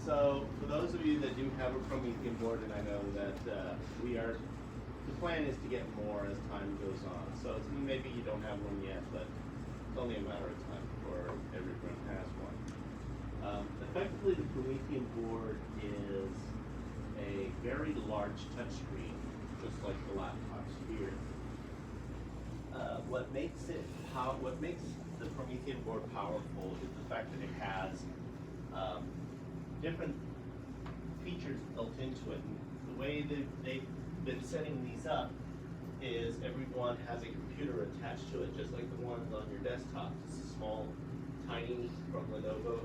So for those of you that do have a Promethium board, and I know that the plan is to get more as time goes on. So maybe you don't have one yet, but it's only a matter of time before everyone has one. Effectively, the Promethium board is a very large touchscreen, just like the laptops here. What makes the Promethium board powerful is the fact that it has different features built into it. And the way that they've been setting these up is everyone has a computer attached to it, just like the ones on your desktop. It's a small, tiny from Lenovo.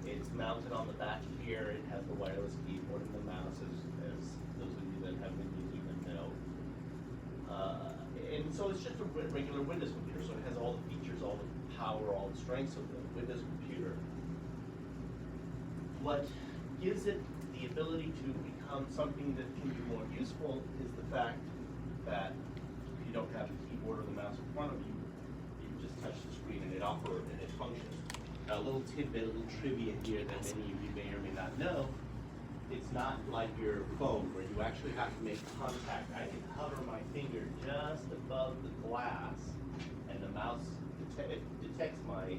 It's mounted on the back here. It has the wireless keyboard and the mouse, as those of you that have been using them know. And so it's just a regular Windows computer, so it has all the features, all the power, all the strengths of the Windows computer. What gives it the ability to become something that can be more useful is the fact that if you don't have the keyboard or the mouse in front of you, you can just touch the screen and it functions. A little tidbit, a little trivia here that many of you may or may not know. It's not like your phone where you actually have to make contact. I can hover my finger just above the glass and the mouse detects my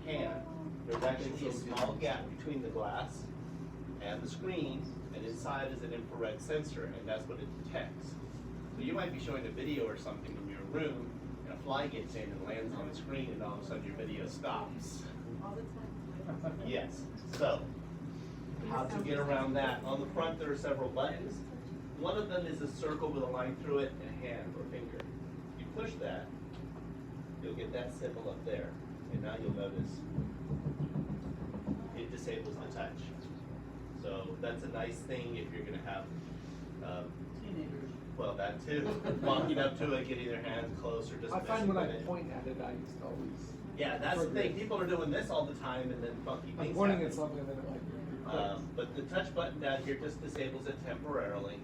hand. There's actually a small gap between the glass and the screen, and inside is an infrared sensor, and that's what it detects. So you might be showing a video or something in your room, and a fly gets in and lands on the screen, and all of a sudden your video stops. All the time. Yes. So, how to get around that? On the front there are several buttons. One of them is a circle with a line through it and a hand or finger. If you push that, you'll get that symbol up there. And now you'll notice it disables the touch. So that's a nice thing if you're going to have Teenagers. well, that too. Walking up to it, getting their hands close, or just I find when I messing with it. point at it, I used to always. Yeah, that's the thing. People are doing this all the time, and then funky I'm things pointing happen. at something and then it like. But the touch button down here just disables it temporarily,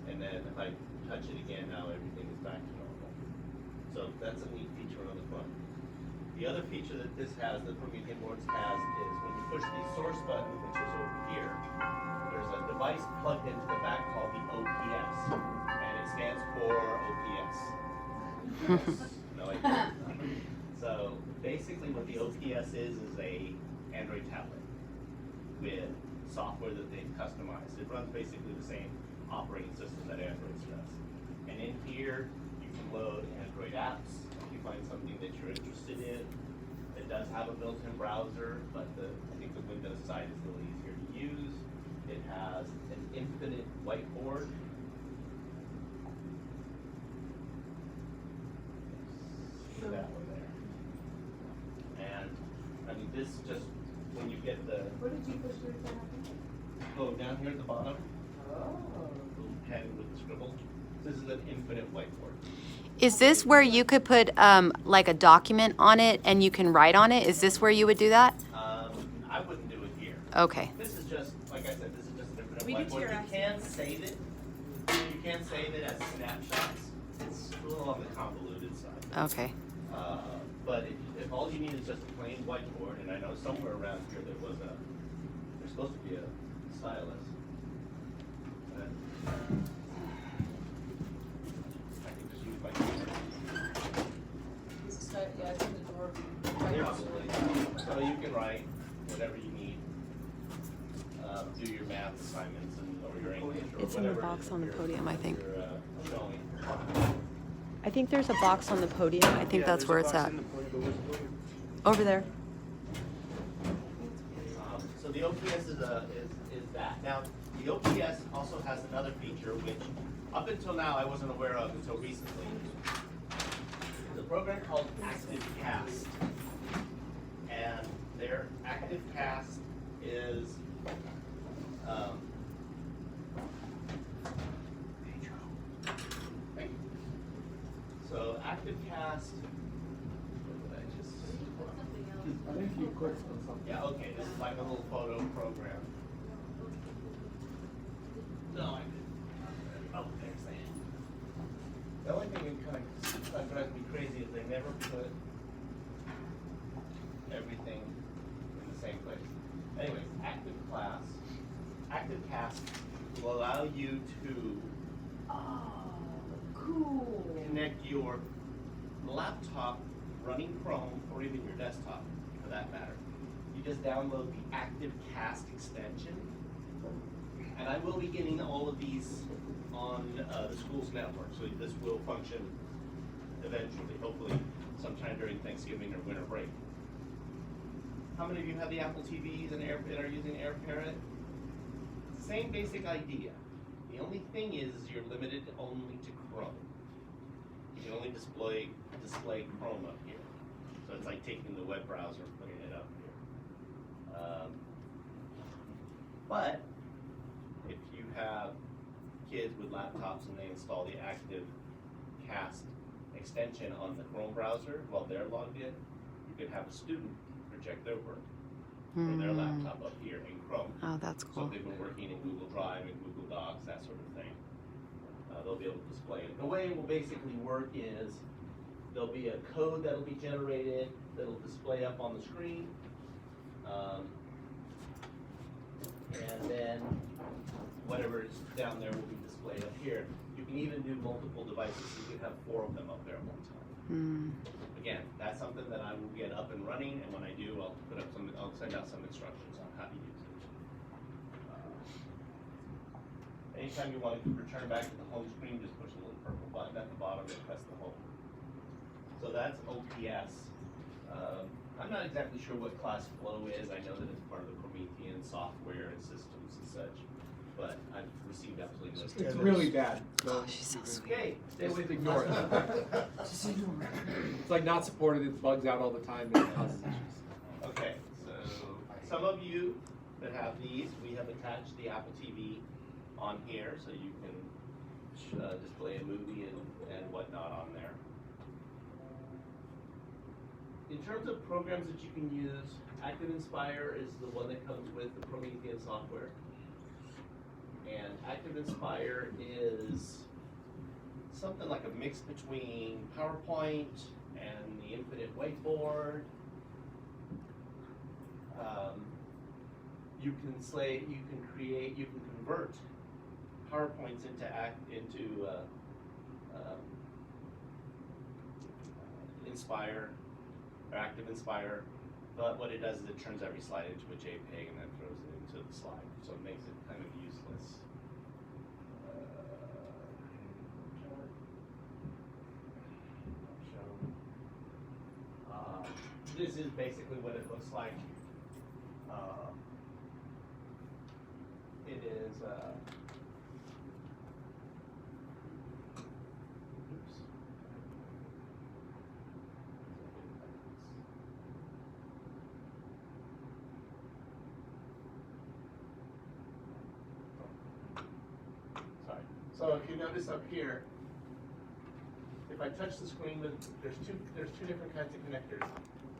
and then if I touch it again, now everything is back to normal. So that's a neat feature on the front. The other feature that this has, the Promethium boards has, is when you push the source button, which is over here, there's a device plugged into the back called the OPS, and it stands for OPS. No idea. So basically what the OPS is a Android tablet with software that they've customized. It runs basically the same operating system that Android does. And in here, you can load Android apps if you find something that you're interested in. It does have a built-in browser, but I think the Windows side is a little easier to use. It has an infinite whiteboard. See that one there. And I mean, this just, when you get the, Where did you push yours down? oh, down here at the bottom, Oh. little pen with the scribble. This is an infinite whiteboard. Is this where you could put like a document on it and you can write on it? Is this where you would do that? I wouldn't do it here. Okay. This is just, like I said, this is just an infinite We do whiteboard. TRX. You can save it. You can save it as snapshots. It's a little on the convoluted side. Okay. But if all you need is just a plain whiteboard, and I know somewhere around here there's supposed to be a stylus. I can just use my keyboard. Yeah, it's in the drawer. Probably. So you can write whatever you need. Do your math assignments or your English or It's in the whatever it box is on the you're- podium, I think. you're, showing. I think there's a box on the podium. I think that's where it's at. Over there. So the OPS is that. Now, the OPS also has another feature which, up until now, I wasn't aware of until recently. There's a program called ActiveCast, and their ActiveCast is so ActiveCast. What did I just? I think you clicked on something. Yeah, okay, this is like a little photo program. No, I didn't. Oh, there's that. The only thing that drives me crazy is they never put everything in the same place. Anyways, active class active cast will allow you to Oh, cool. connect your laptop running Chrome or even your desktop for that matter. You just download the active cast extension, and I will be getting all of these on the school's network, so this will function eventually, hopefully sometime during Thanksgiving or winter break. How many of you have the Apple TVs and are using AirParrot? Same basic idea. The only thing is you're limited only to Chrome. You can only display Chrome up here. So it's like taking the web browser and putting it up here. But if you have kids with laptops and they install the active cast extension on the Chrome browser while they're logged in, you can have a student project their work from their laptop up here in Chrome. Oh, that's So cool. if they've been working in Google Drive and Google Docs, that sort of thing, they'll be able to display it. The way it will basically work is there'll be a code that'll be generated that'll display up on the screen. And then whatever is down there will be displayed up here. You can even do multiple devices. You can have 4 of them up there at one time. Again, that's something that I will get up and running, and when I do, I'll send out some instructions on how to use it. Anytime you want to return back to the home screen, just push the little purple button at the bottom and press the home. So that's OPS. I'm not exactly sure what class Flow is. I know that it's part of the Promethium software and systems and such, but I've received absolutely no. It's really bad. Oh, she's so sweet. Okay, stay Just with ignore it. Just ignore it. It's like not supported, it bugs out all the time and it causes issues. Okay, so some of you that have these, we have attached the Apple TV on here so you can display a movie and whatnot on there. In terms of programs that you can use, Active Inspire is the one that comes with the Promethean software. And Active Inspire is something like a mix between PowerPoint and the Infinite Whiteboard. You can convert PowerPoints into Inspire or Active Inspire, but what it does is it turns every slide into a JPEG and then throws it into the slide, so it makes it kind of useless. This is basically what it looks like. It is. Oops. Sorry. So if you notice up here, if I touch the screen with, there's two different kinds of connectors.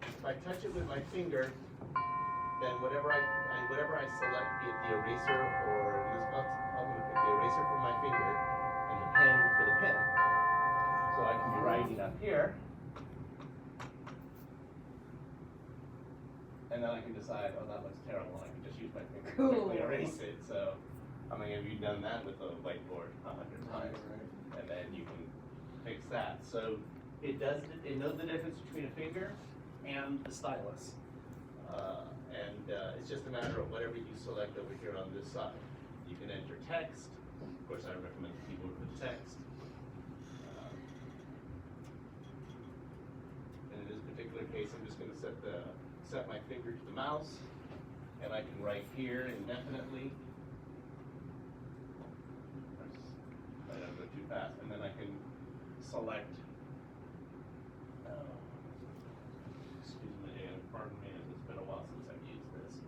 If I touch it with my finger, then whatever I select, be it the eraser or I'm going to pick the eraser for my finger and the pen for the pen. So I can be writing up here, and then I can decide, oh, that looks terrible. I can just use my finger to quickly erase it. So how many of you done that with a whiteboard 100 times? And then you can fix that. So it knows the difference between a finger and the stylus. It's just a matter of whatever you select over here on this side. You can enter text. Of course, I recommend the keyboard for the text. And in this particular case, I'm just going to set my finger to the mouse, and I can write here indefinitely. I don't go too fast, and then I can select. Excuse me, and pardon me, it's been a while since I've used this.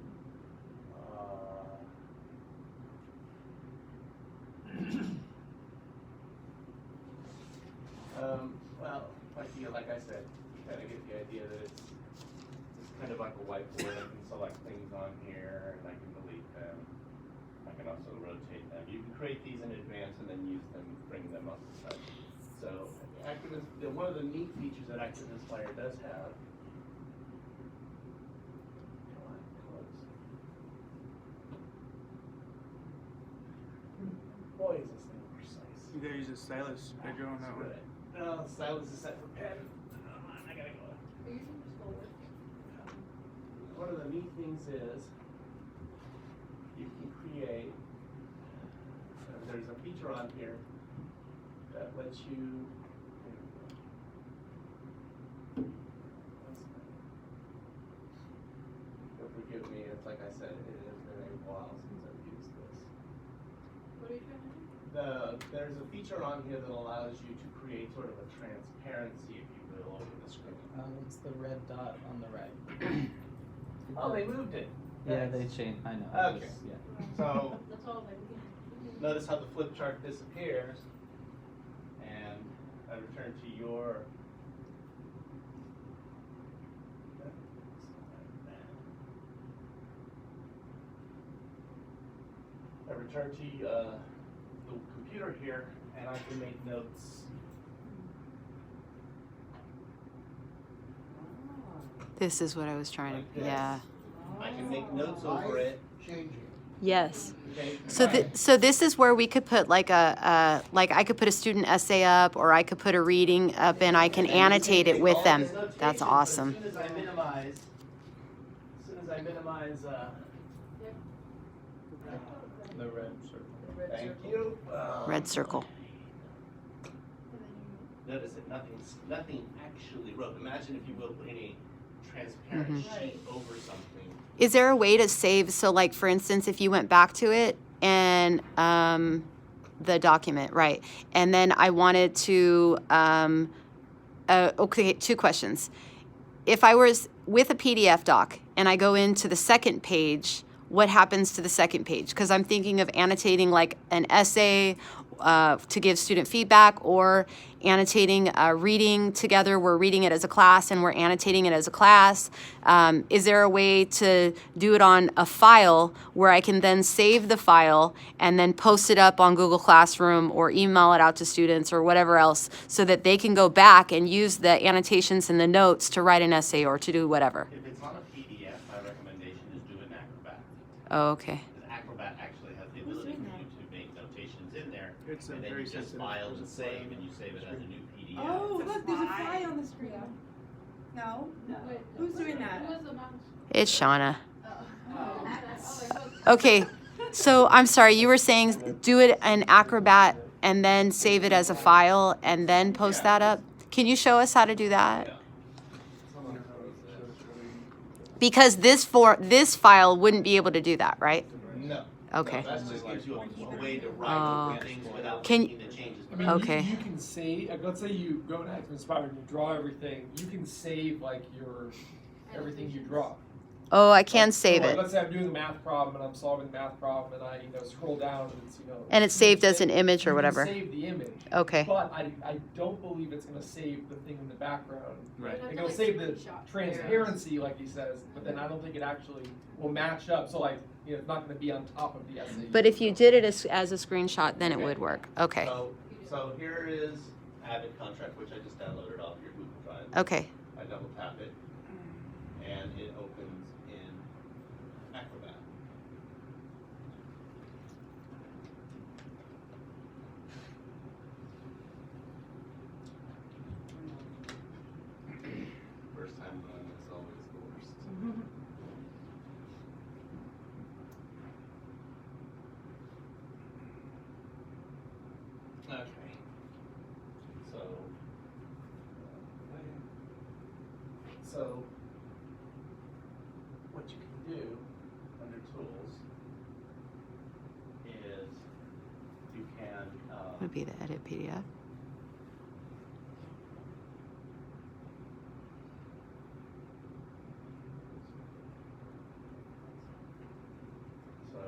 Well, like I said, you kind of get the idea that it's kind of like a whiteboard. I can select things on here, and I can delete them. I can also rotate them. You can create these in advance and then use them, bring them up and such. So, one of the neat features that Active Inspire does have. Boy, is this thing precise. You gotta use a stylus. I draw on that one. No, stylus is set for pen. I gotta go. One of the neat things is you can create, there's a feature on here that lets you, forgive me, it's like I said, it has been a while since I've used this. What are you trying to do? There's a feature on here that allows you to create sort of a transparency, if you will, over the screen. It's the red dot on the right. Oh, they moved it. Yeah, Nice. they changed. I know. Okay. Yeah. So That's all I can. notice how the flip chart disappears, and I return to your. I return to the computer here, and I can make notes. This is what I was trying Like to. this. Yeah. I can make notes over it. Yes. Okay. So this is where we could put like like I could put a student essay up, or I could put a reading up, and I can annotate it with them. That's awesome. As soon as I minimize, The red circle. thank you. Red circle. Notice that nothing actually wrote. Imagine, if you will, putting a transparent sheet over something. Is there a way to save? So, like for instance, if you went back to it and the document, right, and then I wanted to. Okay, two questions. If I was with a PDF doc and I go into the second page, what happens to the second page? Because I'm thinking of annotating like an essay to give student feedback, or annotating a reading together. We're reading it as a class and we're annotating it as a class. Is there a way to do it on a file where I can then save the file and then post it up on Google Classroom or email it out to students or whatever else, so that they can go back and use the annotations and the notes to write an essay or to do whatever? If it's on a PDF, my recommendation is do an Acrobat. Oh, okay. Because Acrobat actually has the ability for you to make notations in there, It's a and then very you just sensitive. file and save, and you save it as a new PDF. Oh, look, there's a fly on the screen. No? Wait, Who's doing that? Who was the mouse? It's Shauna. Oh. Okay, so I'm sorry, you were saying do it in Acrobat and then save it as a file and then post that up? Can you show us how to do that? Yeah. Because this file wouldn't be able to do that, right? No. Okay. No, that just gives you a way to Oh. write over things without Can- making the changes. I mean, Okay. you can save, like, let's say you go to Active Inspire and you draw everything, you can save like your, everything you draw. Oh, I can save So, like, it. let's say I'm doing a math problem and I'm solving the math problem and I, scroll down and it's, And it's saved as an image or you can whatever. Save the image. Okay. But I don't believe it's gonna save the thing in the background. Right. Like, it'll save the transparency, like he says, but then I don't think it actually will match up. So like, it's not gonna be on top of the essay. But if you did it as a screenshot, then it would work. Okay. So here is Avid contract, which I just downloaded off your Google Drive. Okay. I double tap it, and it opens in Acrobat. First time run is always the worst. Okay. So what you can do under tools is you can Would be the edit PDF. so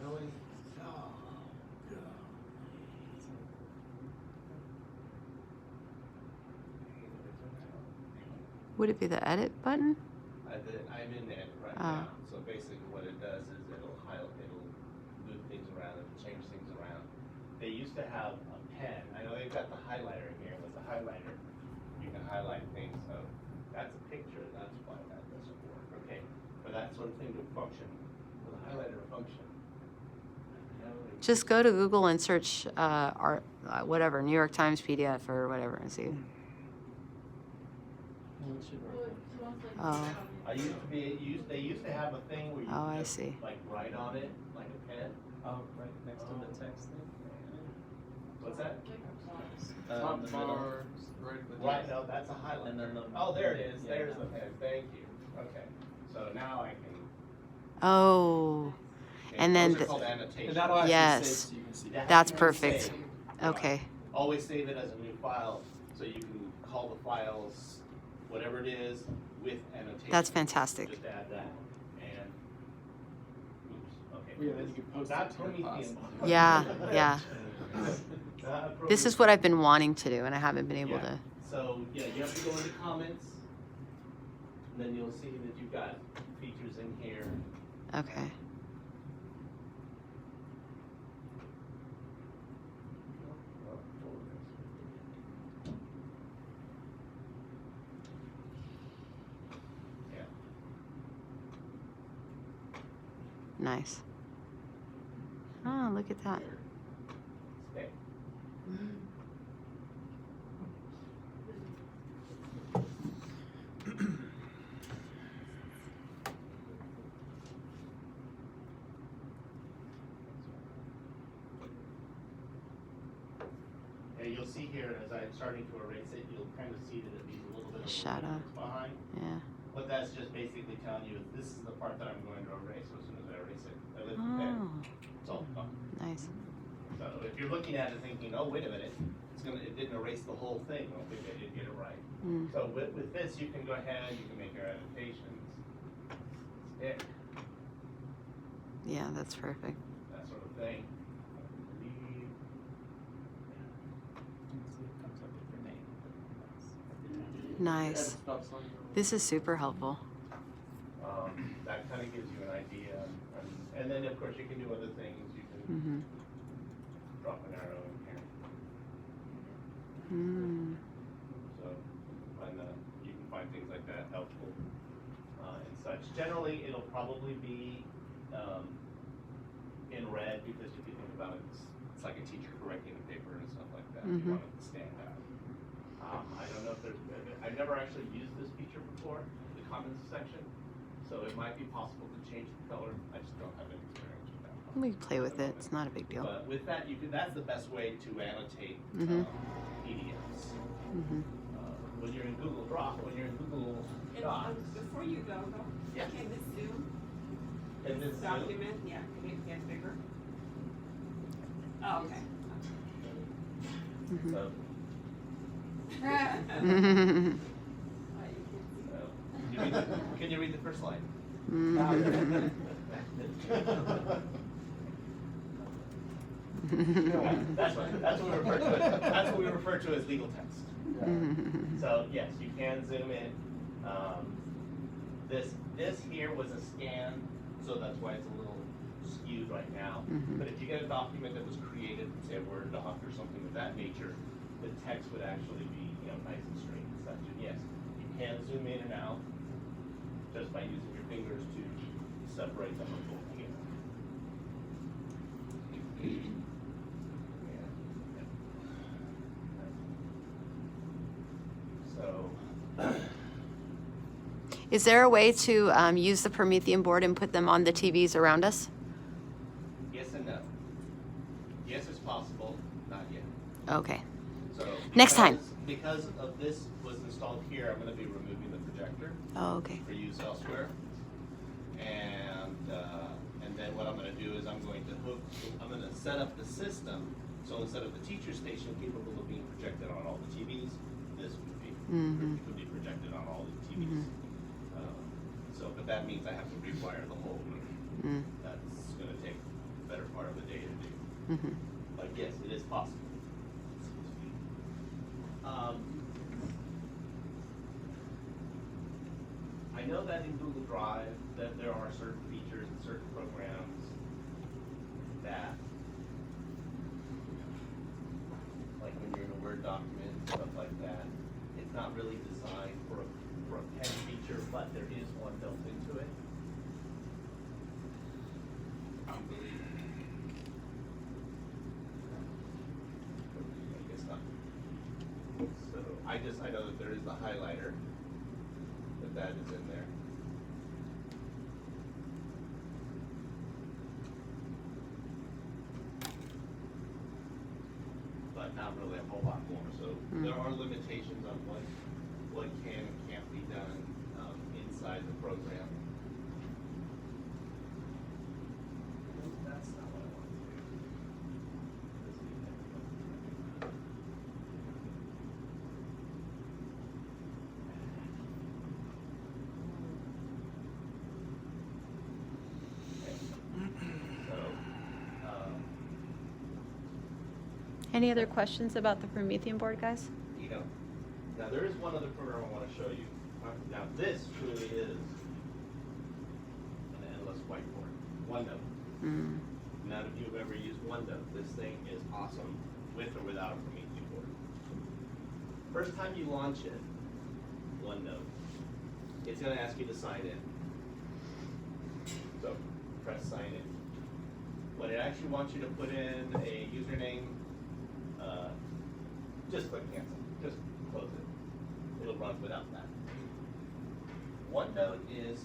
really? Would it be the edit button? I'm in the edit right Oh. now, so basically what it does is it'll move things around, it'll change things around. They used to have a pen. I know they've got the highlighter here. With the highlighter, you can highlight things. So that's a picture. That's why that doesn't work. Okay, for that sort of thing to function, for the highlighter to function. Just go to Google and search whatever, New York Times PDF or whatever and see. It should work. Oh, I used to be they used to have a thing where you Oh, I could see. like write on it like a pen. Oh, right next to the text thing. What's that? In the middle. Right, no, that's a highlight. And then the- Oh, there it is. yeah. There's the pen. Thank you. Okay. So now I can. oh, and then those are the- called annotations. And that'll actually Yes. save so you can see. That That's can perfect. save. okay. Always save it as a new file, so you can call the files whatever it is with annotations. That's fantastic. Just add that and. Oops. Okay. Yeah, then you can post Not it to your class. Promethean. Yeah, yeah. Not This is what I've been wanting to do, and I haven't been able Yeah. to. So, yeah, you have to go into comments, and then you'll see that you've got features in here. Okay. Yeah. Nice. Oh, look at that. Stay. Yeah, you'll see here as I'm starting to erase it, you'll kind of see that it leaves a little bit of Shadow. movement behind. Yeah. What that's just basically telling you is this is the part that I'm going to erase. So as soon as I erase it, I lift the pen. Oh, It's all gone. nice. So if you're looking at it thinking, oh, wait a minute, it didn't erase the whole thing. I don't think I did get it right. Mm. So with this, you can go ahead, you can make your annotations, stick, Yeah, that's perfect. that sort of thing. Leave. You can see it comes up with your name. Nice. This is super helpful. That kind of gives you an idea. And then, of course, you can do other things. You can Mm-hmm. drop an arrow in here. Mm. So you can find things like that helpful and such. Generally, it'll probably be in red because if you think about it, it's like a teacher correcting a paper and stuff like that. Mhm. You want it to stand out. I don't know if I've never actually used this feature before, the comments section, so it might be possible to change the color. I just don't have any experience with that. We play with it. It's not a big deal. But with that, that's the best way to annotate Mhm. PDFs. Mm-hmm. When you're in Google Docs. Before you go, Yeah. can this Zoom, And this this document, yeah, can it get bigger? Oh, okay. Mm-hmm. So, Mm-hmm. can you read the first line? Mm-hmm. That's what we refer to. That's what we refer to as legal text. So yes, you can zoom in. This here was a scan, so that's why it's a little skewed right now. Mhm. But if you get a document that was created, say a Word doc or something of that nature, the text would actually be nice and straight and such. And yes, you can zoom in and out just by using your fingers to separate them and pull together. So, Is there a way to use the Promethium board and put them on the TVs around us? yes and no. Yes, it's possible, not yet. Okay. So Next time. Because of this was installed here, I'm going to be removing the projector Oh, okay. for use elsewhere. And then what I'm going to do is I'm going to set up the system so instead of the teacher station capable of being projected on all the TVs, this would be Mhm. projected on all the TVs. Mhm. But that means I have to rewire the whole room. Mm. That's going to take the better part of the day to do. Mm-hmm. But yes, it is possible. I know that in Google Drive that there are certain features I know that there is the highlighter, that is in there. But not really a whole lot more, so there are limitations on what can and can't be done inside the program. That's not what I want to do. So, Any other questions about the Promethium board, guys? you know, now there is one other program I want to show you. Now this truly is an endless whiteboard. OneNote. Mm. None of you have ever used OneNote. This thing is awesome with or without a Promethium board. First time you launch it, OneNote, it's going to ask you to sign in. So press sign in. When it actually wants you to put in a username, just click cancel. Just close it. It'll run without that. OneNote is,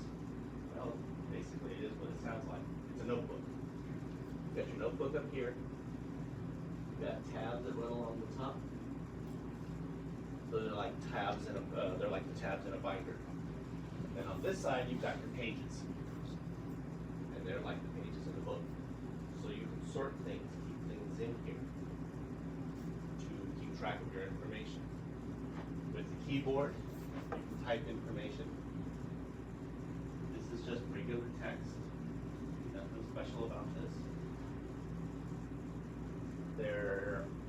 well, basically it is what it sounds like. It's a notebook. You've got your notebook up here. You've got tabs that run along the top. So they're like tabs in a, they're like the tabs in a binder. And on this side, you've got your pages. And they're like the pages in the book. So you can sort things, keep things in here to keep track of your information. With the keyboard, you can type information. This is just regular text. Nothing special about this.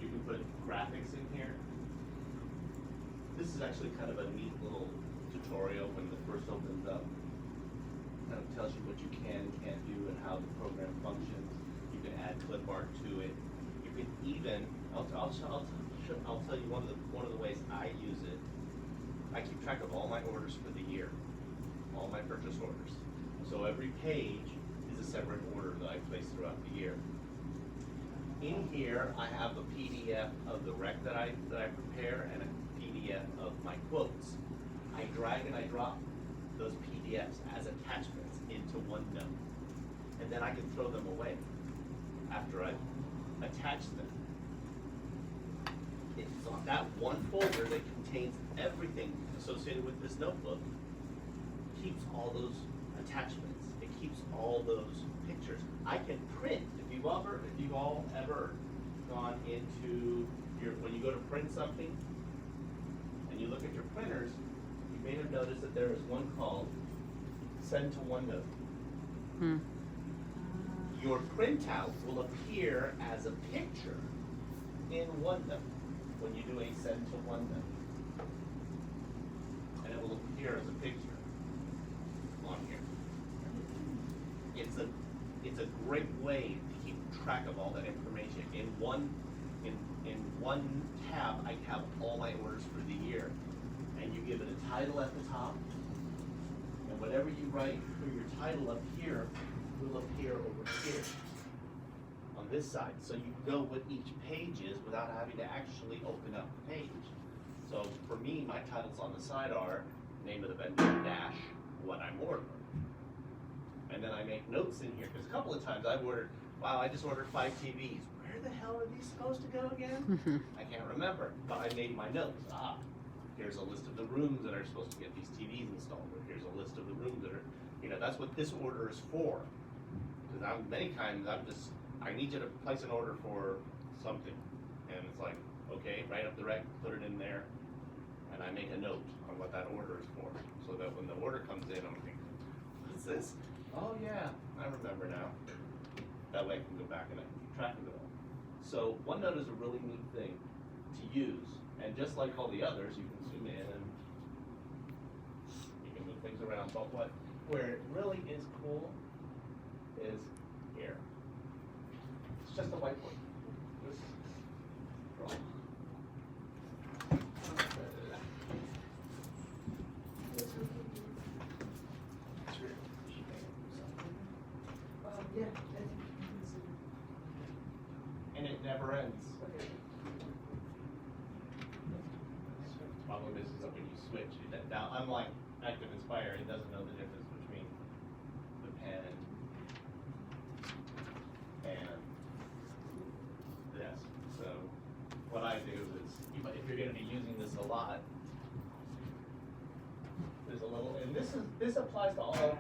You can put graphics in here. This is actually kind of a neat little tutorial when it first opens up. Kind of tells you what you can and can't do and how the program functions. You can add clip art to it. You can even, I'll tell you one of the ways I use it. I keep track of all my orders for the year, all my purchase orders. So every page is a separate order that I place throughout the year. In here, I have a PDF of the rec that I prepare and a PDF of my quotes. I drag and I drop those PDFs as attachments into OneNote, and then I can throw them away after I've attached them. It's on that one folder that contains everything associated with this notebook. Keeps all those attachments. It keeps all those pictures. I can print. If you've all ever gone into when you go to print something and you look at your printers, you may have noticed that there is one called Send to OneNote. Hmm. Your printout will appear as a picture in OneNote when you do a Send to OneNote. And it will appear as a picture on here. It's a great way to keep track of all that information. In one tab, I have all my orders for the year. And you give it a title at the top. And whatever you write for your title up here will appear over here on this side. So you know what each page is without having to actually open up the page. So for me, my titles on the side are name of the vendor dash what I'm ordering. And then I make notes in here, because a couple of times I've ordered, wow, I just ordered 5 TVs. Where the hell are these supposed to go again? I can't remember, but I made my notes. Here's a list of the rooms that are supposed to get these TVs installed, or here's a list of the rooms that are, that's what this order is for. Because many times I need you to place an order for something. And it's like, okay, write up the rec, put it in there, and I make a note on what that order is for. So that when the order comes in, I'm thinking, what's this? Oh yeah, I remember now. That way I can go back and I can keep track of it all. So OneNote is a really neat thing to use. And just like all the others, you can zoom in and you can move things around. But where it really is cool is here. It's just a whiteboard. Just draw. And it never ends. Probably switch. Now, unlike Active Inspire, it doesn't know the difference between the pen and this. So what I do is, if you're gonna be using this a lot, there's a little, and this applies to all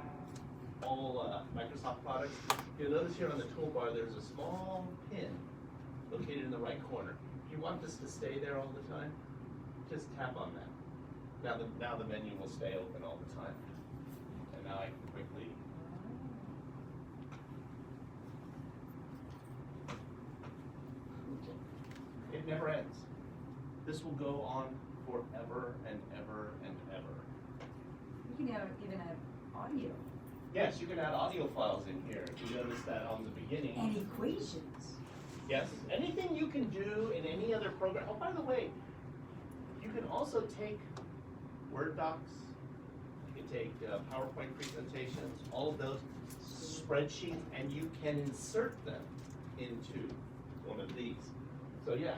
Microsoft products. You'll notice here on the toolbar, there's a small pin located in the right corner. If you want this to stay there all the time, just tap on that. Now the menu will stay open all the time. And now I can quickly. It never ends. This will go on forever and ever and ever. You can even have audio. Yes, you can add audio files in here. If you notice that on the beginning. And equations. Yes, anything you can do in any other program. Oh, by the way, you can also take Word docs, you can take PowerPoint presentations, all of those spreadsheets, and you can insert them into one of these. So yeah,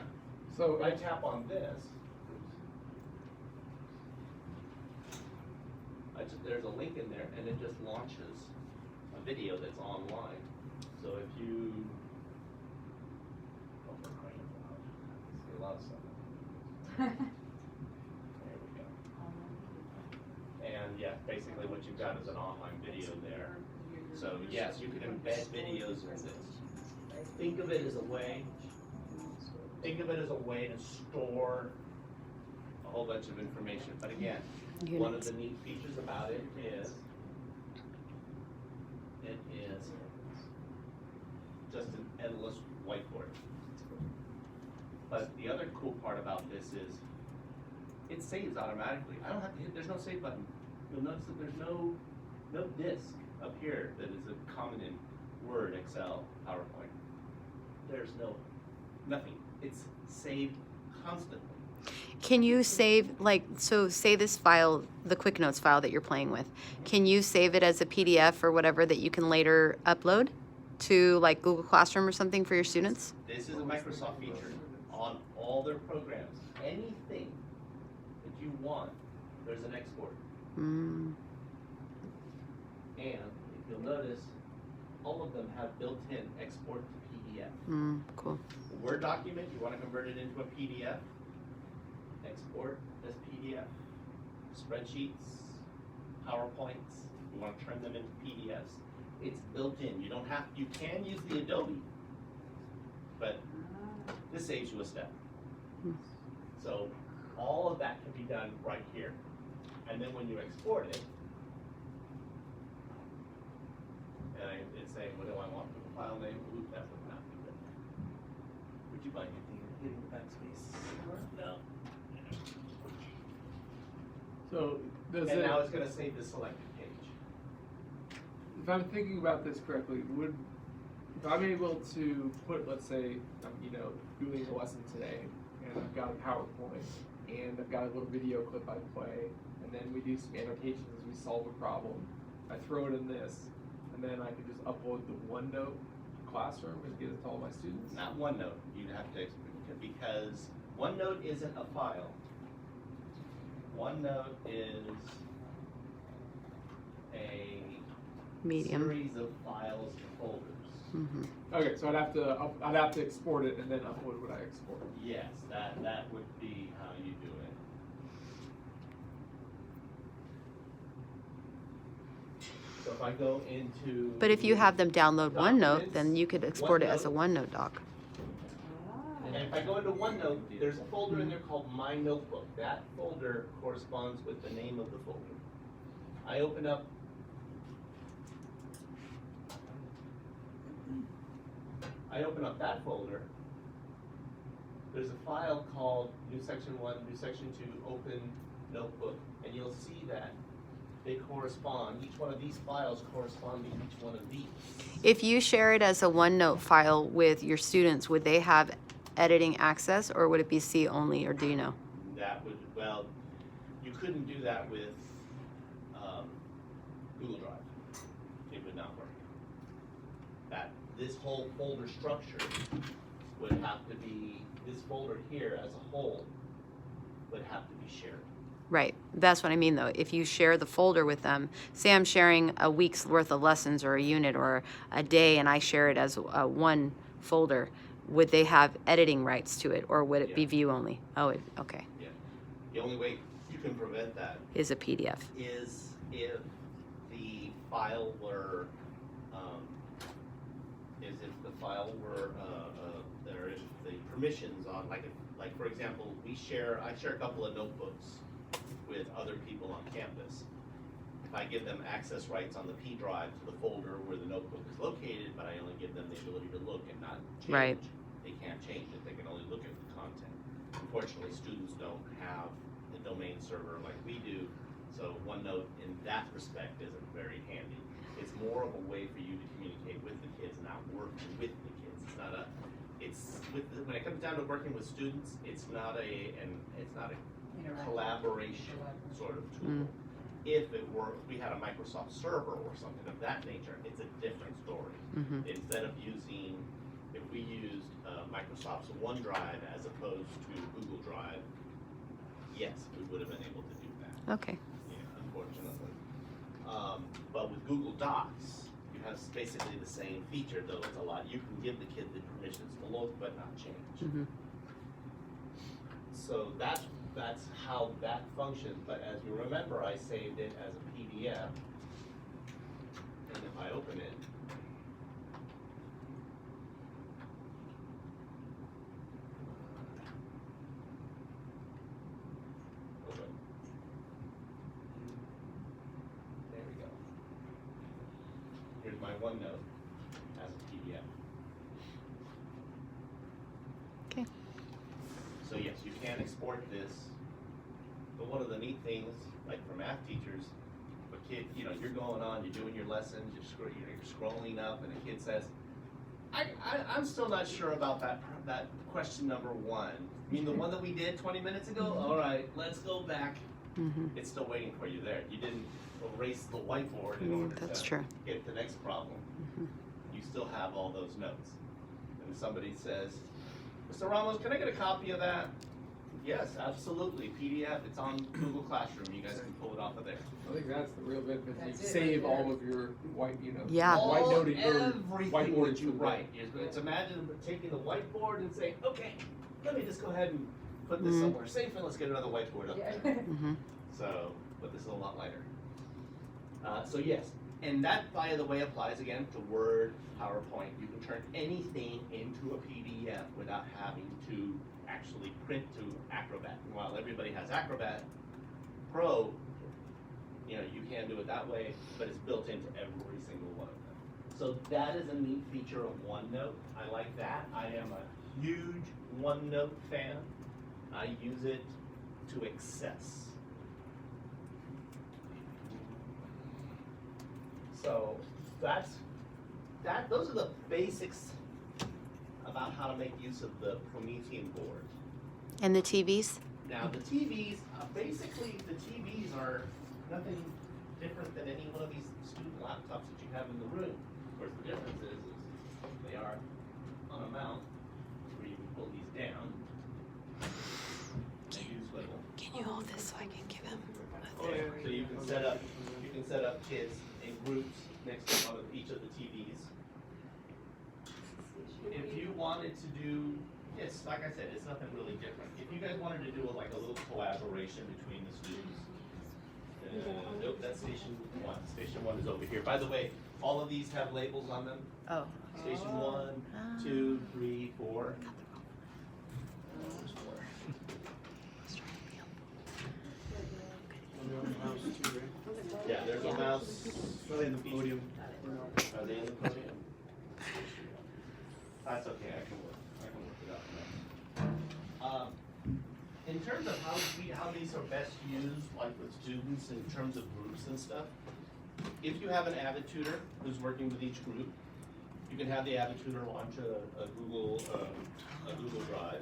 So if I tap on this, there's a link in there, and it just launches a video that's online. So if you, oh, for crying out loud, I see a lot of stuff. There we go. And yeah, basically what you've got is an online video there. So yes, you can embed videos in this. Think of it as a way to store a whole bunch of information. But again, one of the neat features about it is just an endless whiteboard. But the other cool part about this is it saves automatically. I don't have to hit, there's no save button. You'll notice that there's no disk up here that is a common in Word, Excel, PowerPoint. There's nothing. It's saved constantly. Can you save, like, so say this file, the Quick Notes file that you're playing with, can you save it as a PDF or whatever that you can later upload to like Google Classroom or something for your students? This is a Microsoft feature on all their programs. Anything that you want, there's an export. Mm. And if you'll notice, all of them have built-in export to PDF. Cool. A Word document, you want to convert it into a PDF, export as PDF. Spreadsheets, PowerPoints, you want to turn them into PDFs. It's built in. You don't have, you can use the Adobe, but this saves you a step. So all of that can be done right here. And then when you export it, and it's saying, what do I want for the file name? Ooh, that would not be good. Would you mind hitting the backspace? No. So does And it, now it's going to save the selected page. if I'm thinking about this correctly, if I'm able to put, let's say, I'm, doing a lesson today, and I've got a PowerPoint, and I've got a little video clip I play, and then we do some annotations as we solve a problem. I throw it in this, and then I can just upload the OneNote classroom and get it to all my students. Not OneNote. You'd have to, because OneNote isn't a file. OneNote is a Medium. series of files and folders. Okay, so I'd have to export it and then upload what I export. Yes, that would be how you do it. So if I go into. But if you have them download OneNote, then Documents, you could export it as a OneNote. OneNote doc. And if I go into OneNote, there's a folder in there called My Notebook. That folder corresponds with the name of the folder. I open up that folder. There's a file called New Section 1, New Section 2, Open Notebook, and you'll see that they correspond. Each one of these files correspond to each one of these. If you share it as a OneNote file with your students, would they have editing access, or would it be C only, or do you know? That would, well, you couldn't do that with Google Drive. It would not work. This whole folder structure would have to be, this folder here as a whole would have to be shared. Right. That's what I mean, though. If you share the folder with them, say I'm sharing a week's worth of lessons or a unit or a day, and I share it as one folder, would they have editing rights to it, or would it be Yeah. view only? Oh, okay. Yeah. The only way you can prevent that Is a PDF. is if the file were, there is the permissions on, like for example, I share a couple of notebooks with other people on campus. If I give them access rights on the P drive to the folder where the notebook is located, but I only give them the ability to look and not change, Right. They can't change it, they can only look at the content. Unfortunately, students don't have the domain server like we do, so OneNote in that respect isn't very handy. It's more of a way for you to communicate with the kids, not working with the kids. It's not a, when it comes down to working with students, it's not a collaboration sort of tool. If we had a Microsoft server or something of that nature, it's a different story. Instead of if we used Microsoft's OneDrive as opposed to Google Drive, yes, we would have been able to do that. Okay. Yeah, unfortunately. But with Google Docs, you have basically the same feature, though it's a lot. You can give the kid the permissions to look, but not change. So that's how that functions. But as you remember, I saved it as a PDF, and if I open it, open. There we go. Here's my OneNote as a PDF. Okay. So yes, you can export this, but one of the neat things, like for math teachers, a kid, you're going on, you're doing your lessons, you're scrolling up, and a kid says, I'm still not sure about that question number 1. You mean the one that we did 20 minutes ago? All right, let's go back. It's still waiting for you there. You didn't erase the whiteboard in order That's to true. get the next problem. You still have all those notes. And if somebody says, Mr. Ramos, can I get a copy of that? Yes, absolutely. PDF, it's on Google Classroom. You guys can pull it off of there. I think that's the real benefit. You That's it save right there. all of your white, Yeah. white noting or Everything whiteboard that you to the- write. It's imagine taking the whiteboard and saying, okay, let me just go ahead and put this somewhere safe and let's get another whiteboard up there. So, but this is a lot lighter. So yes, and that, by the way, applies again to Word, PowerPoint. You can turn anything into a PDF without having to actually print to Acrobat. And while everybody has Acrobat Pro, you can do it that way, but it's built into every single one of them. So that is a neat feature of OneNote. I like that. I am a huge OneNote fan. I use it to excess. So those are the basics about how to make use of the Promethium board. And the TVs? Now the TVs, basically the TVs are nothing different than any one of these student laptops that you have in the room. Of course, the difference is they are on a mount where you can pull these down. They do swivel. Can you hold this so I can give him? So you can set up kids in groups next to one of each of the TVs. If you wanted to do, yes, like I said, it's nothing really different. If you guys wanted to do a little collaboration between the students, nope, that's station 1. Station 1 is over here. By the way, all of these have labels on them. Oh. Station 1, 2, 3, 4. Yeah, there's a mouse. Probably in the podium. Are they in the podium? That's okay, I can work it out. In terms of how these are best used, like with students in terms of groups and stuff, if you have an avid tutor who's working with each group, you can have the avid tutor launch a Google Drive.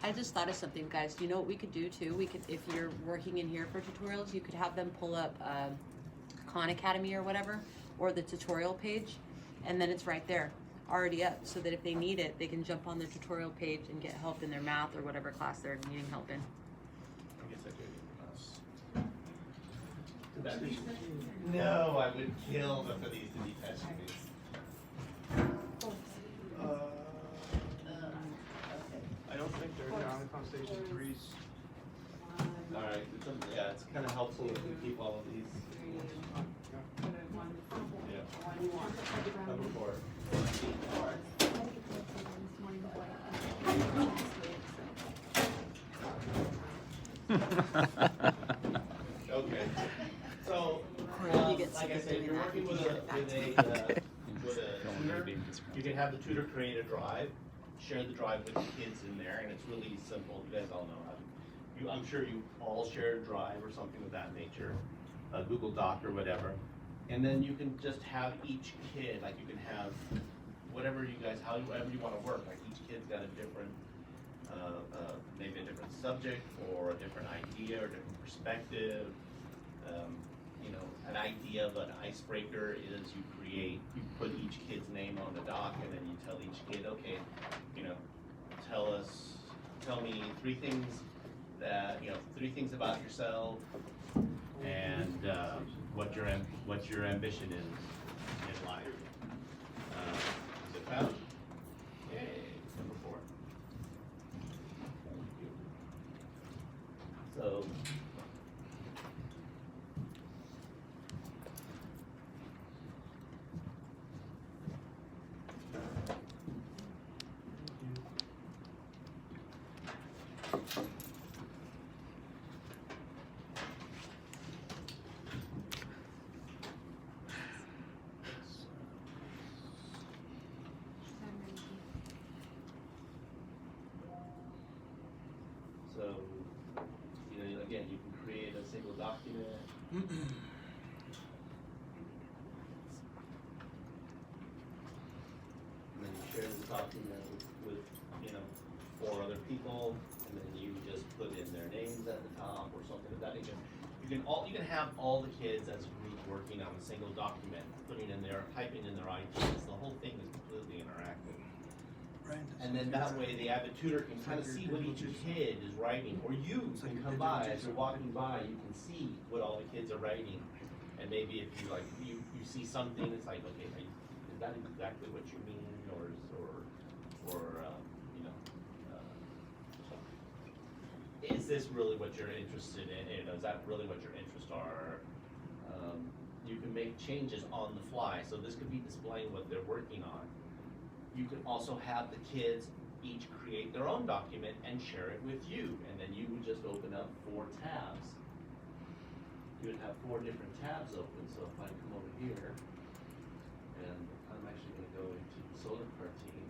I just thought of something, guys. You know what we could do too? We could, if you're working in here for tutorials, you could have them pull up Khan Academy or whatever, or the tutorial page, and then it's right there. already up so that if they need it, they can jump on the tutorial page and get help in their math or whatever class they're needing help in. I guess I do need the mouse. No, I would kill them for these to be touching me. I don't think they're down on station 3's. Alright, yeah, it's kind of helpful if we keep all of these. Yeah. Number 4. Okay. So, like I said, if you're working with a tutor, you can have the tutor create a drive, share the drive with the kids in there, and it's really simple. You guys all know how. I'm sure you all share a drive or something of that nature, a Google Doc or whatever. And then you can just have each kid, like you can have whatever you guys, however you want to work. Like each kid's got a different, maybe a different subject or a different idea or different perspective. You know, an idea of an icebreaker is you put each kid's name on the doc and then you tell each kid, okay, you know, tell me 3 things that, you know, 3 things about yourself and what your ambition is in life. Is it found? Yay, number 4. So, you know, again, you can create a single document. And then you share this document with, you know, 4 other people, and then you just put in their names at the top or something of that nature. You can have all the kids as a group working on a single document, typing in their ideas. The whole thing is completely interactive. And then that way the avid tutor can kind of see what each kid is writing, or you can come by, as you're walking by, you can see what all the kids are writing. And maybe if you you see something, it's like, okay, is that exactly what you mean, or you know, is this really what you're interested in? You know, is that really what your interests are? You can make changes on the fly, so this could be displaying what they're working on. You can also have the kids each create their own document and share it with you, and then you would just open up 4 tabs. You would have 4 different tabs open, so if I come over here, and I'm actually going to go into the solar car team.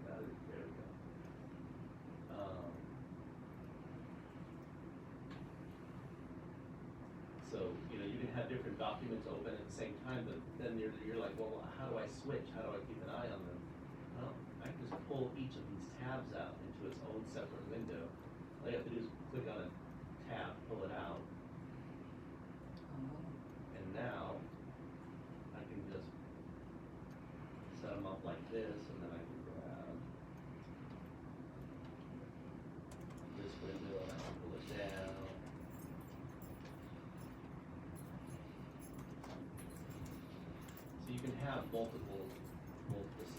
There we go. So, you know, you can have different documents open at the same time, but then you're like, well, how do I switch? How do I keep an eye on them? Well, I can just pull each of these tabs out into its own separate window. All you have to do is click on a tab, pull it out, and now I can just set them up like this, and then I can grab this window and I can pull it down. So you can have multiple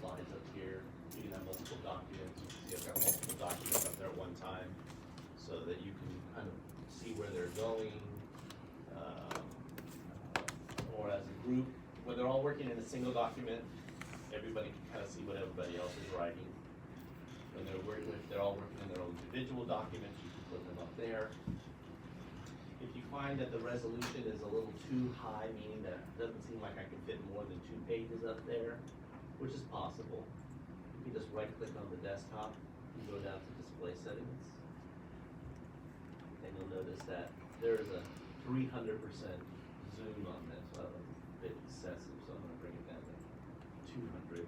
slides up here. You can have multiple documents. You can see I've got multiple documents up there at one time, so that you can kind of see where they're going, or as a group, when they're all working in a single document, everybody can kind of see what everybody else is writing. When they're all working in their own individual documents, you can put them up there. If you find that the resolution is a little too high, meaning that it doesn't seem like I can fit more than 2 pages up there, which is possible, you can just right-click on the desktop and go down to display settings. And you'll notice that there's a 300% zoom on this. Well, it's a bit excessive, so I'm going to bring it down to 200.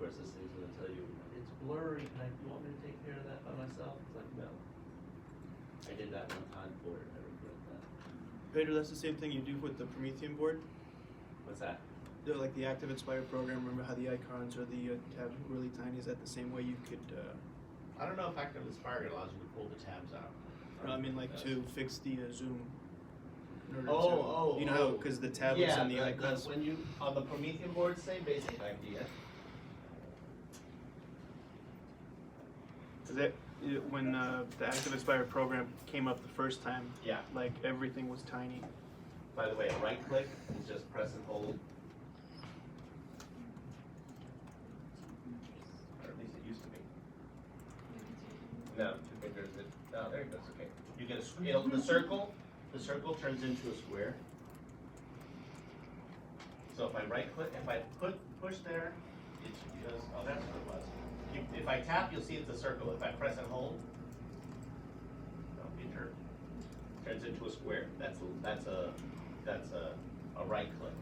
course, this thing's gonna tell you, it's blurry, you want me to take care of that by myself? It's like, no. I did that one time for it, I regret that. Pedro, that's the same thing you do with the Promethium board? What's that? Like the Active Inspire program, remember how the icons or the tabs were really tiny? Is that the same way you could, I don't know if Active Inspire allows you to pull the tabs out. I mean like to fix the zoom? In order Oh, to, you know how, because the tablets and the icons. when you, on the Promethean board, same basic idea. Is it, when the Active Inspire program came up the first time, Yeah. like everything was tiny. By the way, a right click is just press and hold. Or at least it used to be. No, 2 fingers, no, there it goes, okay. You get the circle turns into a square. So if I right click, if I push there, it's just, oh, that's what it was. If I tap, you'll see it's a circle. If I press and hold, don't be a jerk. Turns into a square. That's a right click.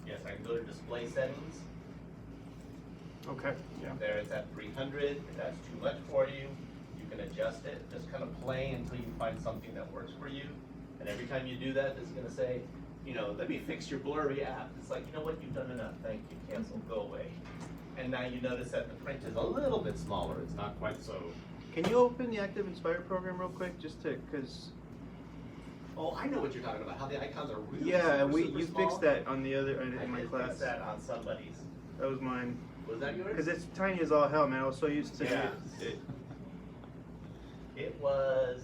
Yes, I can go to display settings. Okay, yeah. There it's at 300. If that's too much for you, you can adjust it. Just kind of play until you find something that works for you. And every time you do that, it's going to say, you know, let me fix your blurry app. It's like, you know what, you've done enough. Thank you. Cancel. Go away. And now you notice that the print is a little bit smaller. It's not quite so. Can you open the Active Inspire program real quick, just to, because... Oh, I know what you're talking about. How the icons are really Yeah, super, super you small. fixed that on the other, I in my did class. fix that on somebody's. That was mine. Was that yours? Because it's tiny as all hell, man. I was so used to Yeah. it. It was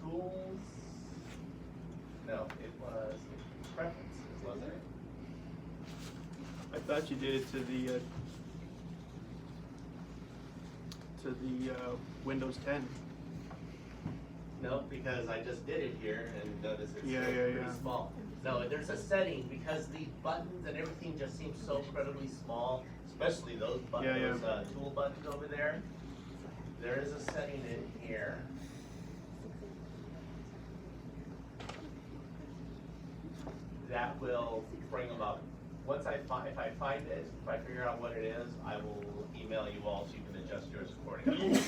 tools. No, it was preferences, wasn't it? I thought you did it to the Windows 10. No, because I just did it here and notice it's Yeah, still yeah, pretty yeah. small. No, there's a setting because the buttons and everything just seems so incredibly small, especially those buttons, Yeah, yeah. those tool buttons over there. There is a setting in here. That will bring them up. Once if I find it, if I figure out what it is, I will email you all so you can adjust yours accordingly.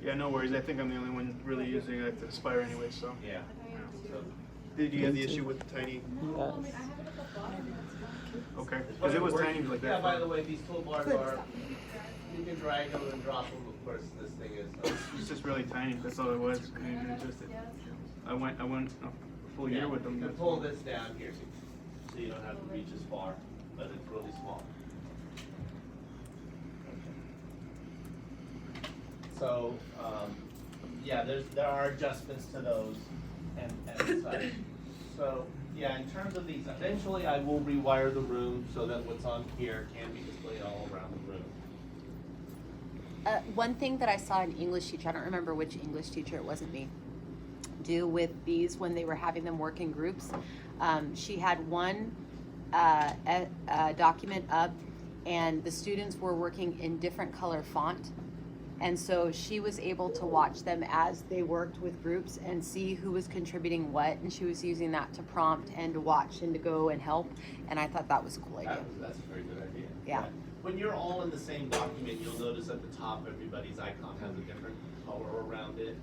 Yeah, no worries. I think I'm the only one really using Active Inspire anyway, so. Yeah. So, Did you have the issue with the tiny? No, I mean, I have it at the bottom. Okay, it's because it was works. tiny like that. Yeah, by the way, these toolbars are, you can drag them and drop them. Of course, this thing is. It's just really tiny. That's all it was. I didn't adjust it. I went a full year with them. You can That's pull this down here so you don't have to reach as far, but it's really small. So, yeah, there are adjustments to those and such. So, yeah, in terms of these, eventually I will rewire the room so that what's on here can be displayed all around the room. One thing that I saw an English teacher, I don't remember which English teacher, it wasn't me, do with these when they were having them work in groups. She had one document up and the students were working in different color font. And so she was able to watch them as they worked with groups and see who was contributing what. And she was using that to prompt and to watch and to go and help. And I thought that was a cool idea. That's a very good idea. Yeah. When you're all in the same document, you'll notice at the top everybody's icon has a different color around it.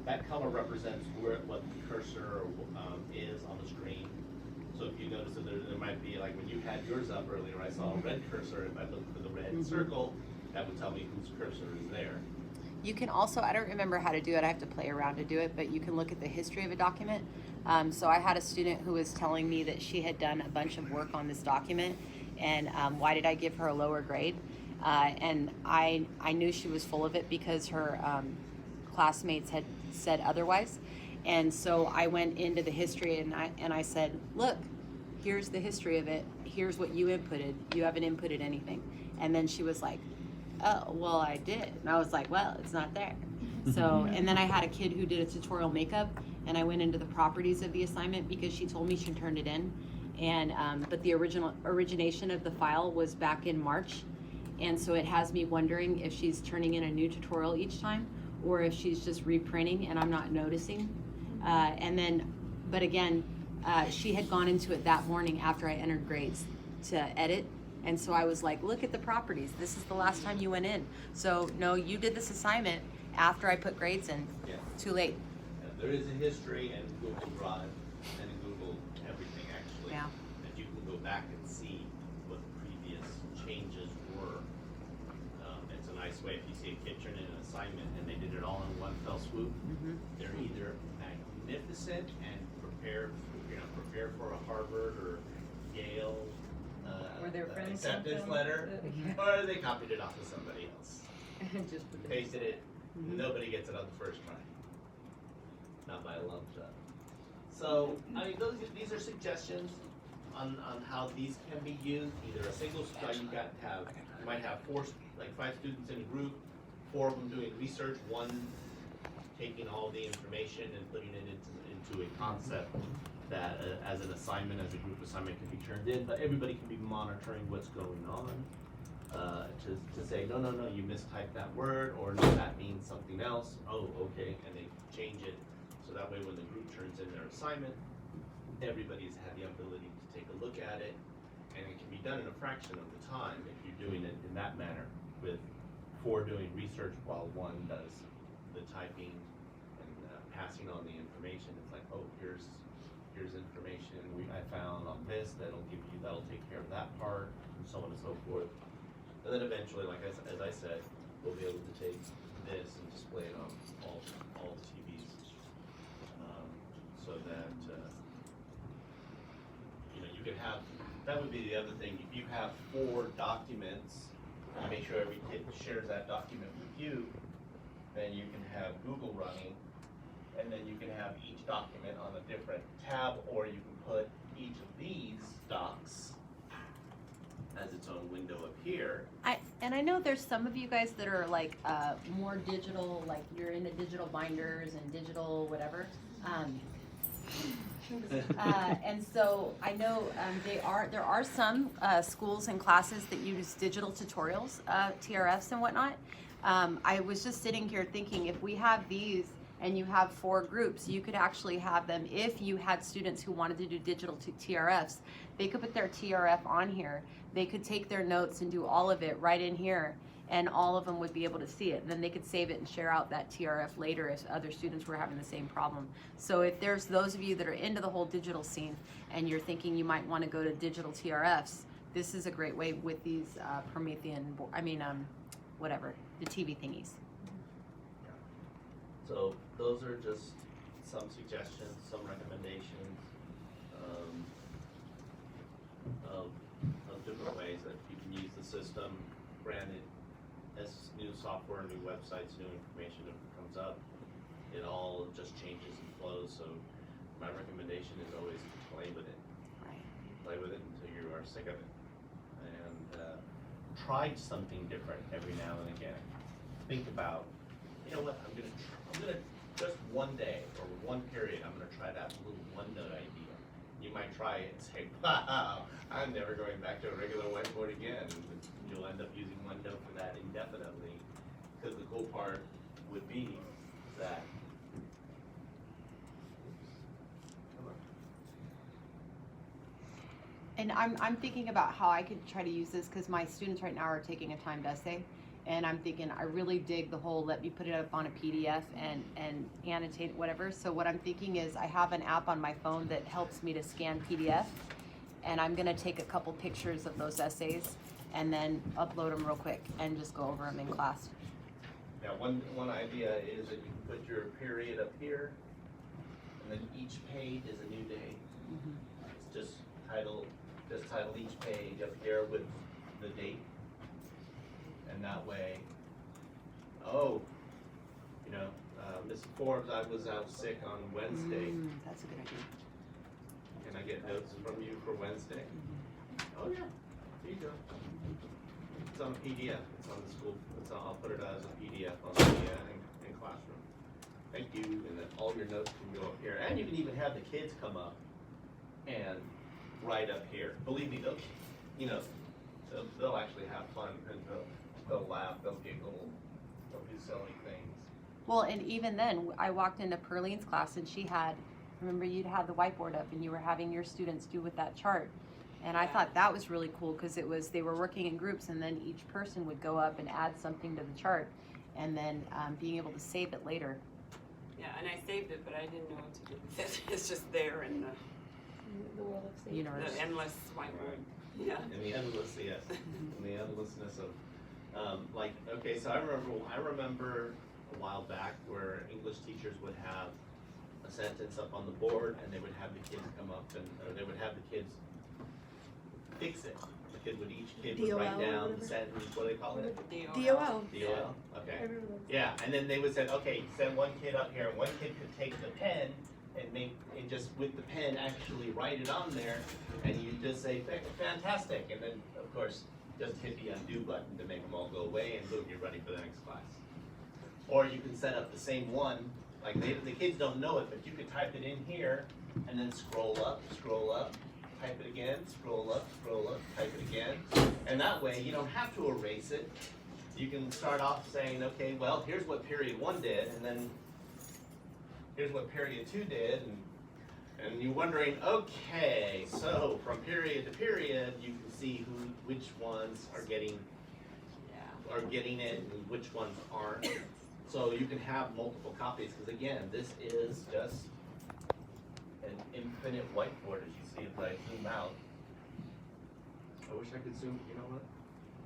That color represents what the cursor is on the screen. So if you notice that there might be, like when you had yours up earlier, I saw a red cursor. If I looked for the red circle, that would tell me whose cursor is there. You can also, I don't remember how to do it, I have to play around to do it, but you can look at the history of a document. So I had a student who was telling me that she had done a bunch of work on this document, and why did I give her a lower grade? And I knew she was full of it because her classmates had said otherwise. And so I went into the history and I said, look, here's the history of it. Here's what you inputted. You haven't inputted anything. And then she was like, oh, well, I did. And I was like, well, it's not there. So, and then I had a kid who did a tutorial makeup, and I went into the properties of the assignment because she told me she turned it in. And, but the origination of the file was back in March. And so it has me wondering if she's turning in a new tutorial each time, or if she's just reprinting and I'm not noticing. And then, but again, she had gone into it that morning after I entered grades. to edit. And so I was like, look at the properties. This is the last time you went in. So no, you did this assignment after I put grades in. Yeah. Too late. There is a history in Google Drive and in Google everything actually. Yeah. That you can go back and see what the previous changes were. It's a nice way if you see a kid turn in an assignment and they did it all in one fell swoop. Mm-hmm. They're either magnificent and prepared for a Harvard or Yale Or their friends acceptance sent them letter, the- or they copied it off of somebody else, Just put the- pasted it. Mhm. Nobody gets it on the first try. Not by a long shot. So, I mean, these are suggestions on how these can be used. Either a single study, you might have 5 students in a group, 4 of them doing research, 1 taking all the information and putting it into a concept that as an assignment, as a group assignment can be turned in, but everybody can be monitoring what's going on. To say, no, you mistyped that word, or no, that means something else. Oh, okay, and they change it. So that way when the group turns in their assignment, everybody's had the ability to take a look at it, and it can be done in a fraction of the time if you're doing it in that manner, with 4 doing research while 1 does the typing and passing on the information. It's like, oh, here's information I found on this that'll take care of that part, and so on and so forth. And then eventually, like as I said, we'll be able to take this and display it on all the TVs, so that you could have. That would be the other thing. If you have 4 documents, and make sure every kid shares that document with you, then you can have Google running, and then you can have each document on a different tab, or you can put each of these docs as its own window up here. I know there's some of you guys that are like more digital, like you're into digital binders and digital whatever. And so I know there are some schools and classes that use digital tutorials, TRFs and whatnot. I was just sitting here thinking, if we have these and you have 4 groups, you could actually have them, if you had students who wanted to do digital TRFs, they could put their TRF on here. They could take their notes and do all of it right in here, and all of them would be able to see it. And then they could save it and share out that TRF later if other students were having the same problem. So if there's those of you that are into the whole digital scene and you're thinking you might want to go to digital TRFs, this is a great way with these promethium, the TV thingies. So those are just some suggestions, some recommendations of different ways that you can use the system. Granted, as new software, new websites, new information comes up, it all just changes and flows. So my recommendation is always to play with it. Right. Play with it until you are sick of it, and try something different every now and again. Think about, you know what, I'm gonna just one day or one period, I'm gonna try that little OneNote idea. You might try it and say, wow, I'm never going back to a regular whiteboard again. You'll end up using OneNote for that indefinitely, because the cool part would be that. And I'm thinking about how I could try to use this, because my students right now are taking a timed essay, and I'm thinking I really dig the whole let me put it up on a PDF and annotate it, whatever. So what I'm thinking is I have an app on my phone that helps me to scan PDF, and I'm gonna take a couple pictures of those essays and then upload them real quick and just go over them in class. Now, one idea is that you can put your period up here, and then each page is a new day. It's just title each page up here with the date, and that way, Miss Forbes, I was out sick on Wednesday. That's a good idea. Can I get notes from you for Wednesday? Oh yeah, there you go. It's on a PDF. It's on the school. I'll put it as a PDF on the in classroom. Thank you, and then all your notes can go up here, and you can even have the kids come up and write up here. Believe me, they'll actually have fun, and they'll laugh, they'll giggle, they'll do silly things. Well, and even then, I walked into Perline's class and she had, remember you'd had the whiteboard up and you were having your students do with that chart. And I thought that was really cool because they were working in groups, and then each person would go up and add something to the chart, and then being able to save it later. Yeah, and I saved it, but I didn't know what to do with it. It's just there in The world of safety. Universe. the endless whiteboard. Yeah. In the endless, yes, in the endlessness of, like, okay, so I remember a while back where English teachers would have a sentence up on the board, and they would have the kids come up or they would have the kids fix it. Each kid would write DOL or down the whatever. sentence, what do they call it? DOL. DOL, okay. Everyone loves Yeah, and then they would say, okay, send one kid up here, and one kid could take the pen and just with the pen actually write it on there, and you just say, fantastic, and then, of course, just hit the undo button to make them all go away, and boom, you're ready for the next class. Or you can set up the same one, like the kids don't know it, but you could type it in here, and then scroll up, type it again, scroll up, type it again, and that way you don't have to erase it. You can start off saying, okay, well, here's what period 1 did, and then here's what period 2 did, and you're wondering, okay, so from period to period, you can see which ones are getting it and which ones aren't. So you can have multiple copies, because again, this is just an infinite whiteboard, as you see if I zoom out. I wish I could zoom, you know what?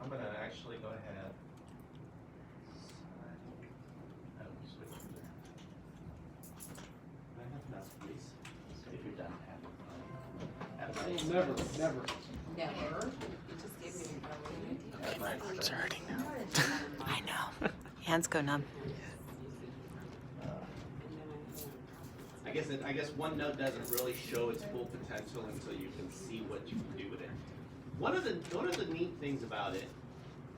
I'm gonna actually go ahead. Switch to there. Can I have enough, please? If you're done, have it. Never. Never. You just gave me a really good idea. It's hurting now. I know. Hands go numb. I guess OneNote doesn't really show its full potential until you can see what you can do with it. One of the neat things about it,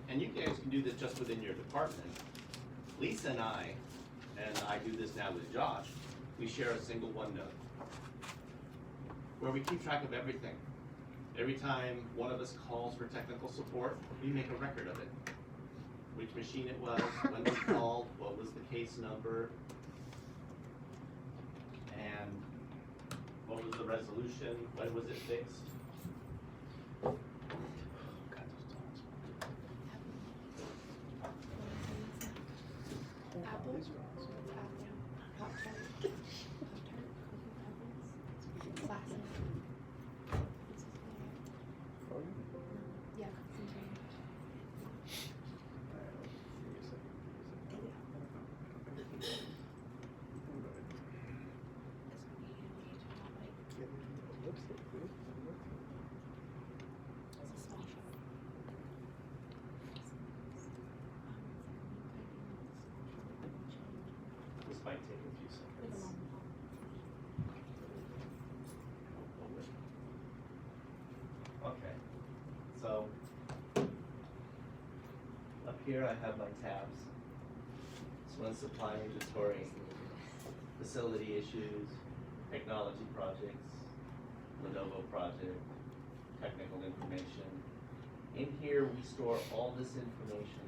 and you guys can do this just within your department. Lisa and I do this now with Josh, we share a single OneNote where we keep track of everything. Every time one of us calls for technical support, we make a record of it. Which machine it was, when we called, what was the case number, and what was the resolution, when was it fixed? Apple. Classic. Yeah, concentrate. This might take a few seconds. Okay, so up here I have my tabs. This one's supply inventory, facility issues, technology projects, Lenovo project, technical information. In here we store all this information.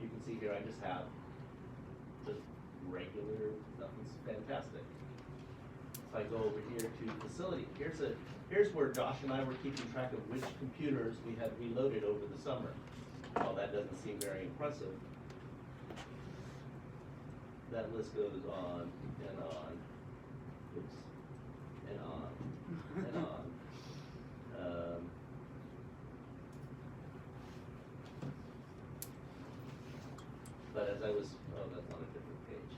You can see here I just have just regular, nothing's fantastic. If I go over here to facility, here's where Josh and I were keeping track of which computers we had reloaded over the summer. Well, that doesn't seem very impressive. That list goes on and on. Oops. And on and on. But as I was, oh, that's on a different page.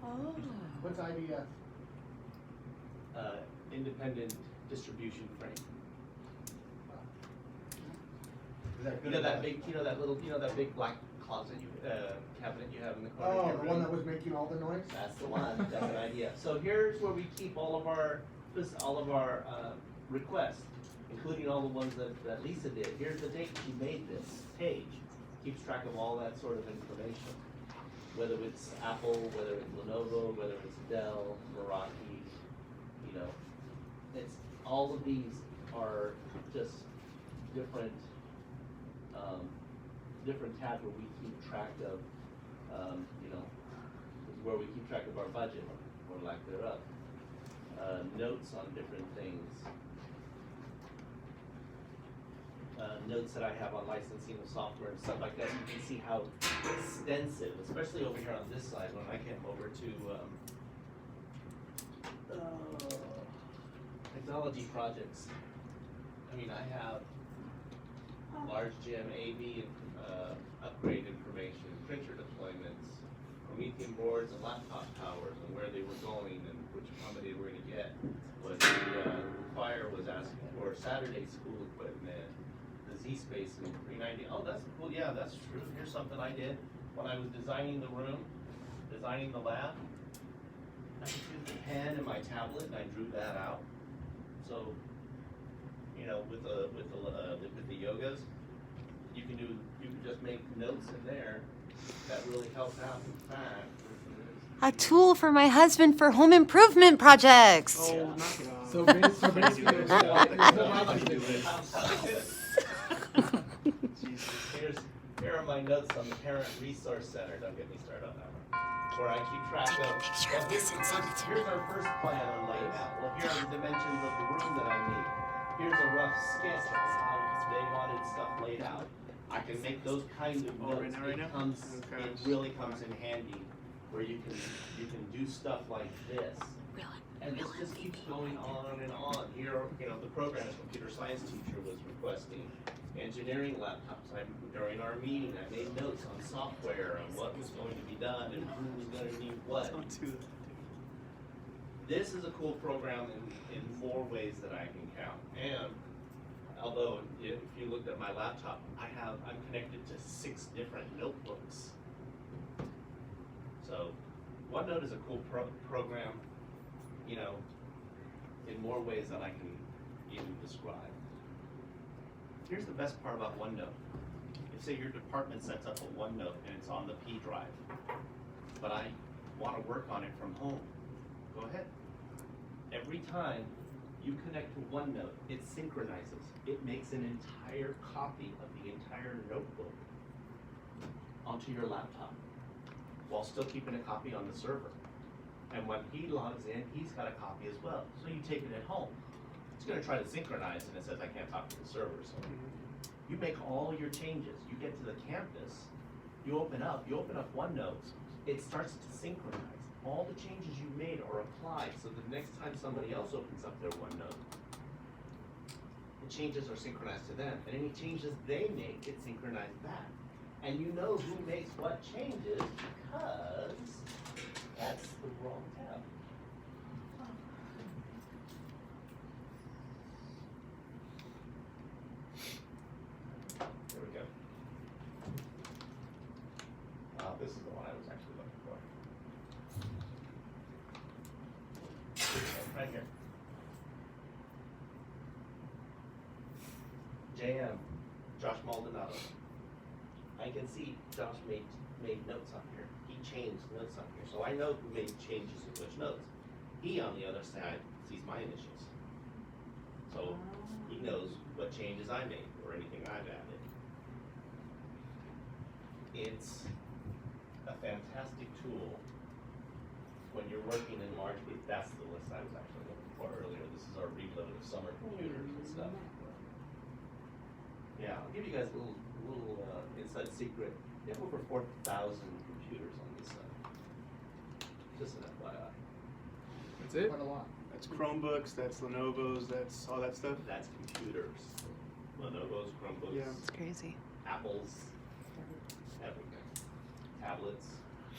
Oh. What's IDF? Independent distribution frame. Is that You good? know that big, that big black closet cabinet you have in the corner of Oh, your the room? one that was making all the noise? That's the one. That's an idea. So here's where we keep all of our requests, including all the ones that Lisa did. Here's the date she made this page. Keeps track of all that sort of information. Whether it's Apple, whether it's Lenovo, whether it's Dell, Meraki, it's all of these are just different tabs where we keep track of, where we keep track of our budget or lack thereof. notes on different things. Notes that I have on licensing of software and stuff like that. You can see how extensive, especially over here on this side, when I came over to technology projects. I mean, I have large gym AV upgrade information, printer deployments, promethium boards and laptop towers, and where they were going and which company they were going to get. What the fire was asking for, Saturday school equipment, the Z-Space and 390. Oh, that's cool. Yeah, that's true. Here's something I did when I was designing the room, designing the lab. I just used a pen and my tablet and I drew that out. So, you know, with the yogas, you can just make notes in there that really help out. In fact, A tool for my husband for home improvement projects. Oh, knock it off. So basically, here are my notes on the Parent Resource Center. Don't get me started on that one. Where I keep track of. Picture of this and send it to me. Here's our first plan on layout. Well, here are the dimensions of the room that I need. Here's a rough sketch of how they wanted stuff laid out. I can make those kind of Oh, notes. right now? Okay. It really comes in handy where you can do stuff like this. And this just keeps going on and on. Here, you know, the program's computer science teacher was requesting engineering laptops. During our meeting, I made notes on software and what was going to be done and who was going to need what. Don't do that. This is a cool program in more ways than I can count. And although if you looked at my laptop, I'm connected to 6 different notebooks. So OneNote is a cool program, you know, in more ways than I can even describe. Here's the best part about OneNote. If say your department sets up a OneNote and it's on the P drive, but I want to work on it from home, go ahead. Every time you connect to OneNote, it synchronizes. It makes an entire copy of the entire notebook onto your laptop while still keeping a copy on the server. And when he logs in, he's got a copy as well. So you take it at home. It's going to try to synchronize and it says, I can't talk to the server. So you make all your changes. You get to the campus, you open up OneNote, it starts to synchronize. All the changes you made are applied, so the next time somebody else opens up their OneNote, the changes are synchronized to them, and any changes they make get synchronized back. And you know who makes what changes because that's the wrong tab. There we go. This is the one I was actually looking for. Right here. JM, Josh Maldonado. I can see Josh made notes on here. He changed notes on here. So I know who made changes in which notes. He, on the other side, sees my initials. So he knows what changes I made or anything I've added. It's a fantastic tool when you're working in large groups. That's the list I was actually looking for earlier. This is our reload of summer computers and stuff. Yeah, I'll give you guys a little inside secret. We have over 4,000 computers on this site. Just an FYI. That's it? Quite a lot. That's Chromebooks, that's Lenovo's, that's all that stuff. That's computers. Lenovo's, Chromebooks, Yeah. It's crazy. Apples, everything. Tablets.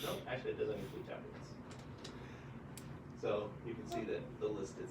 No, actually it doesn't include tablets. So you can see that the list is